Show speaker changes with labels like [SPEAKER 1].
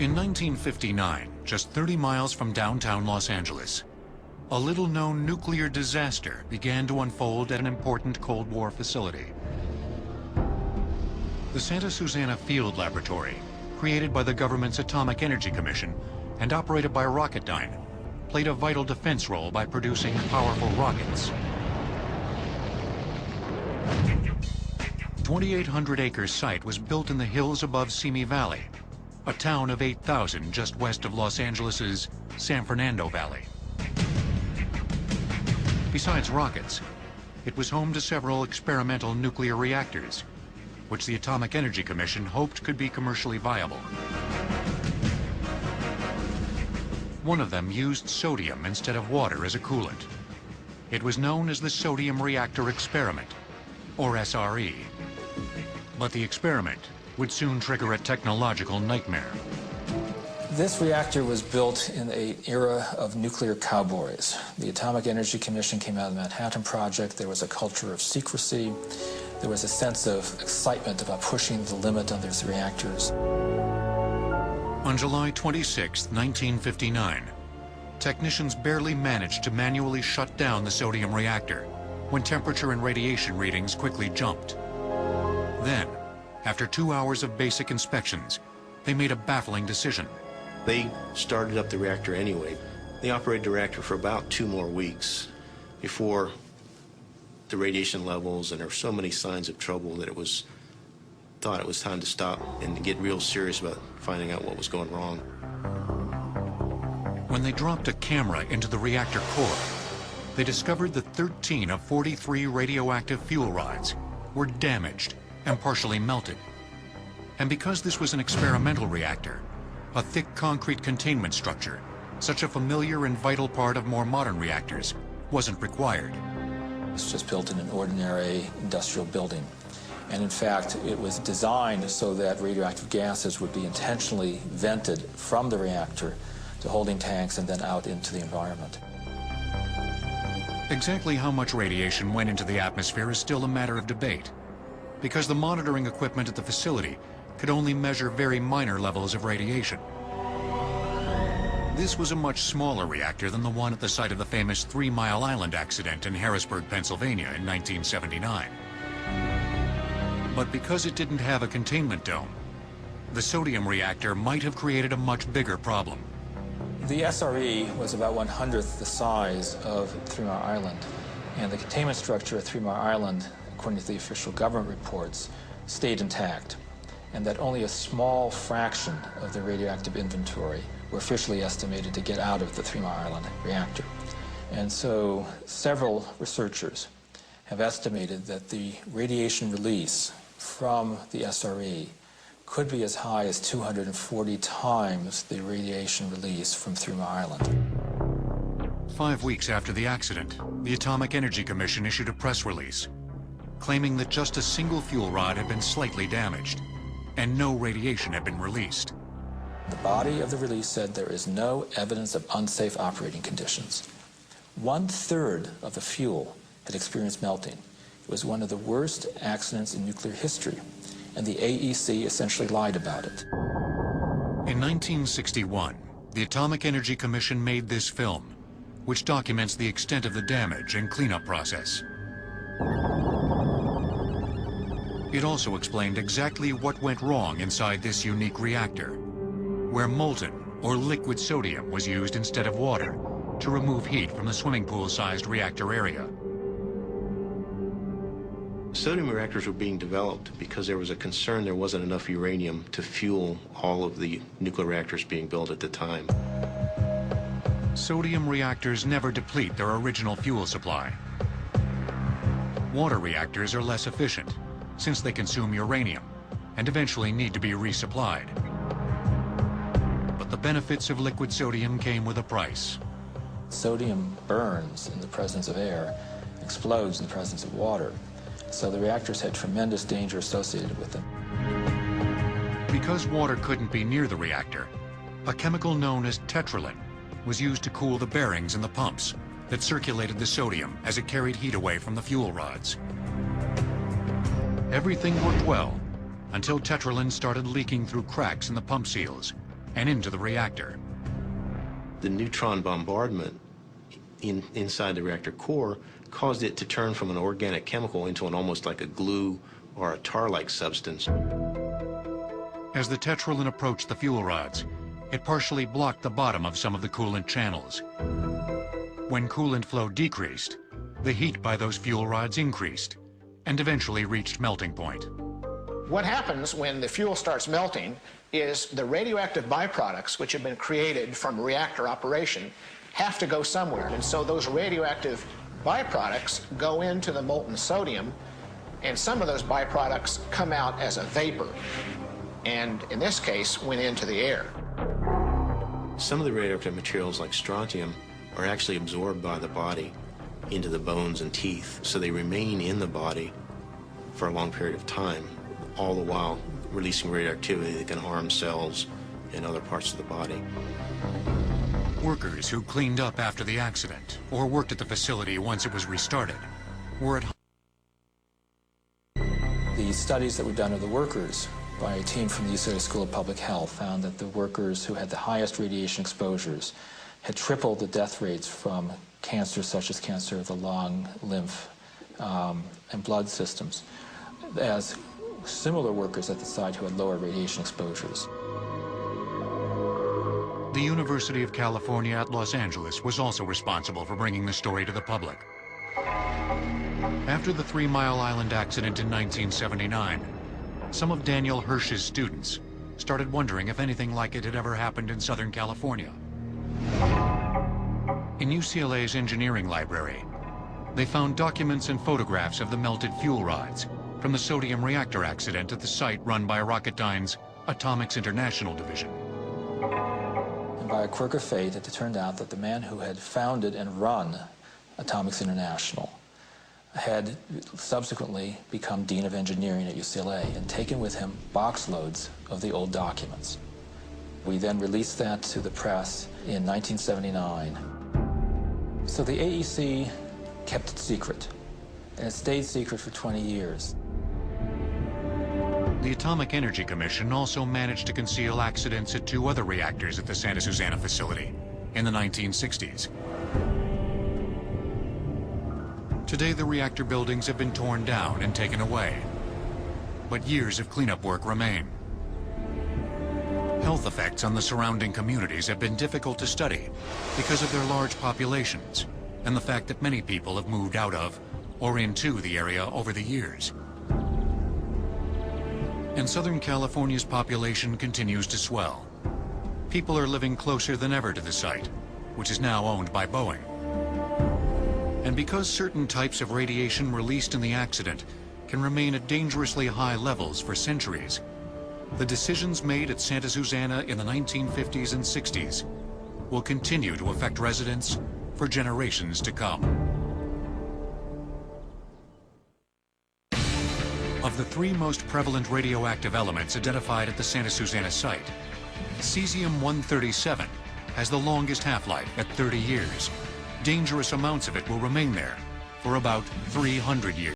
[SPEAKER 1] In 1959, just 30 miles from downtown Los Angeles, a little-known nuclear disaster began to unfold at an important Cold War facility. The Santa Susana Field Laboratory, created by the government's Atomic Energy Commission and operated by Rocketdyne, played a vital defense role by producing powerful rockets. 2,800-acre site was built in the hills above Simi Valley, a town of 8,000 just west of Los Angeles's San Fernando Valley. Besides rockets, it was home to several experimental nuclear reactors, which the Atomic Energy Commission hoped could be commercially viable. One of them used sodium instead of water as a coolant. It was known as the Sodium Reactor Experiment, or SRE. But the experiment would soon trigger a technological nightmare.
[SPEAKER 2] This reactor was built in an era of nuclear cowboys. The Atomic Energy Commission came out of the Manhattan Project. There was a culture of secrecy. There was a sense of excitement about pushing the limit on these reactors.
[SPEAKER 1] On July 26, 1959, technicians barely managed to manually shut down the sodium reactor when temperature and radiation readings quickly jumped. Then, after 2 hours of basic inspections, they made a baffling decision.
[SPEAKER 3] They started up the reactor anyway. They operated the reactor for about 2 more weeks before the radiation levels, and there were so many signs of trouble that thought it was time to stop and to get real serious about finding out what was going wrong.
[SPEAKER 1] When they dropped a camera into the reactor core, they discovered that 13 of 43 radioactive fuel rods were damaged and partially melted. And because this was an experimental reactor, a thick concrete containment structure, such a familiar and vital part of more modern reactors, wasn't required.
[SPEAKER 2] It's just built in an ordinary industrial building. And in fact, it was designed so that radioactive gases would be intentionally vented from the reactor to holding tanks and then out into the environment.
[SPEAKER 1] Exactly how much radiation went into the atmosphere is still a matter of debate, because the monitoring equipment at the facility could only measure very minor levels of radiation. This was a much smaller reactor than the one at the site of the famous 3 Mile Island accident in Harrisburg, Pennsylvania in 1979. But because it didn't have a containment dome, the sodium reactor might have created a much bigger problem.
[SPEAKER 2] The SRE was about 1/100th the size of 3 Mile Island, and the containment structure at 3 Mile Island, according to the official government reports, stayed intact, and that only a small fraction of the radioactive inventory were officially estimated to get out of the 3 Mile Island reactor. And so several researchers have estimated that the radiation release from the SRE could be as high as 240 times the radiation release from 3 Mile Island.
[SPEAKER 1] 5 weeks after the accident, the Atomic Energy Commission issued a press release claiming that just a single fuel rod had been slightly damaged and no radiation had been released.
[SPEAKER 2] The body of the release said there is no evidence of unsafe operating conditions. 1/3 of the fuel had experienced melting. It was one of the worst accidents in nuclear history, and the AEC essentially lied about it.
[SPEAKER 1] In 1961, the Atomic Energy Commission made this film, which documents the extent of the damage and cleanup process. It also explained exactly what went wrong inside this unique reactor, where molten or liquid sodium was used instead of water to remove heat from the swimming pool-sized reactor area.
[SPEAKER 3] Sodium reactors were being developed because there was a concern there wasn't enough uranium to fuel all of the nuclear reactors being built at the time.
[SPEAKER 1] Sodium reactors never deplete their original fuel supply. Water reactors are less efficient, since they consume uranium and eventually need to be resupplied. But the benefits of liquid sodium came with a price.
[SPEAKER 2] Sodium burns in the presence of air, explodes in the presence of water. So the reactors had tremendous danger associated with them.
[SPEAKER 1] Because water couldn't be near the reactor, a chemical known as tetralin was used to cool the bearings in the pumps that circulated the sodium as it carried heat away from the fuel rods. Everything worked well until tetralin started leaking through cracks in the pump seals, and into the reactor.
[SPEAKER 3] The neutron bombardment inside the reactor core caused it to turn from an organic chemical into an almost like a glue or a tar-like substance.
[SPEAKER 1] As the tetralin approached the fuel rods, it partially blocked the bottom of some of the coolant channels. When coolant flow decreased, the heat by those fuel rods increased and eventually reached melting point.
[SPEAKER 4] What happens when the fuel starts melting is the radioactive byproducts, which have been created from reactor operation, have to go somewhere. And so those radioactive byproducts go into the molten sodium, and some of those byproducts come out as a vapor, and in this case, went into the air.
[SPEAKER 3] Some of the radioactive materials, like strontium, are actually absorbed by the body into the bones and teeth, so they remain in the body for a long period of time, all the while releasing radioactivity that can harm cells and other parts of the body.
[SPEAKER 1] Workers who cleaned up after the accident or worked at the facility once it was restarted were at
[SPEAKER 2] The studies that were done of the workers by a team from the UCLA School of Public Health found that the workers who had the highest radiation exposures had tripled the death rates from cancers such as cancer of the lung, lymph, and blood systems, as similar workers at the site who had lower radiation exposures.
[SPEAKER 1] The University of California at Los Angeles was also responsible for bringing the story to the public. After the 3 Mile Island accident in 1979, some of Daniel Hirsch's students started wondering if anything like it had ever happened in Southern California. In UCLA's engineering library, they found documents and photographs of the melted fuel rods from the sodium reactor accident at the site run by Rocketdyne's Atomics International division.
[SPEAKER 2] And by a quirk of fate, it turned out that the man who had founded and run Atomics International had subsequently become Dean of Engineering at UCLA and taken with him box loads of the old documents. We then released that to the press in 1979. So the AEC kept it secret, and it stayed secret for 20 years.
[SPEAKER 1] The Atomic Energy Commission also managed to conceal accidents at 2 other reactors at the Santa Susana facility in the 1960s. Today, the reactor buildings have been torn down and taken away, but years of cleanup work remain. Health effects on the surrounding communities have been difficult to study because of their large populations and the fact that many people have moved out of or into the area over the years. And Southern California's population continues to swell. People are living closer than ever to the site, which is now owned by Boeing. And because certain types of radiation released in the accident can remain at dangerously high levels for centuries, the decisions made at Santa Susana in the 1950s and 60s will continue to affect residents for generations to come. Of the 3 most prevalent radioactive elements identified at the Santa Susana site, cesium-137 has the longest half-life at 30 years. Dangerous amounts of it will remain there for about 300 years.